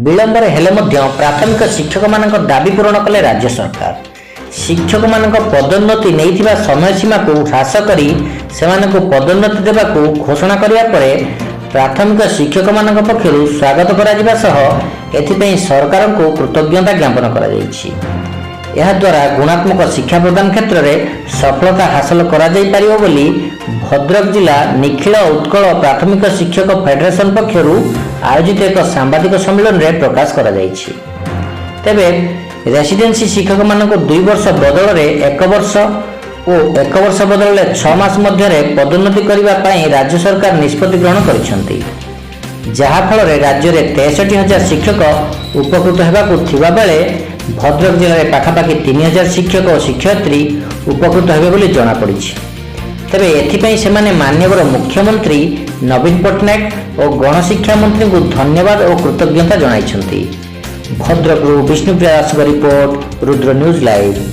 विलंबर हेले मध्य प्राथमिक शिक्षक मानक दाबी पूरण कले राज्य सरकार। शिक्षक मानक पदोन्नति नैथिबा समय सीमा को ह्रास करी सेमानकु पदोन्नति देबाकू घोषणा करिया परे प्राथमिक शिक्षक मानक पक्षरु स्वागत करा जिबा सह एथिपई सरकार को कृतज्ञता ज्ञापन करा जायछि। यह द्वारा गुणात्मक शिक्षा प्रदान क्षेत्र में सफलता हासिल करा जाय परिबो बोली भद्रक जिला निखिल उत्कल प्राथमिक शिक्षक फेडरेशन पक्षरु आयोजित एक सांबादिक सम्मेलन में प्रकाश करा जायछि। तेबे रेसिडेंसी शिक्षक मानक 2 वर्ष बदल में 1 वर्ष और 1 वर्ष बदल में 6 मास मध्य पदोन्नति करने पाई राज्य सरकार निष्पत्ति ग्रहण करिसेंति, जहा फल राज्य में 63,000 शिक्षक उपकृत होगाकू थिबा बेले भद्रक जिले में पाखापाखि 3,000 शिक्षक और शिक्षयित्री उपकृत हेबे बोली जଣା पड़िछि। तेबे एथिपई सेमाने माननीय मुख्यमंत्री नवीन पट्टनायक और गणशिक्षा मंत्री को धन्यवाद और कृतज्ञता जणाइछन्ति। भद्रकरू विष्णुप्रिया दासଙ୍କ रिपोर्ट, रुद्र न्यूज लाइव।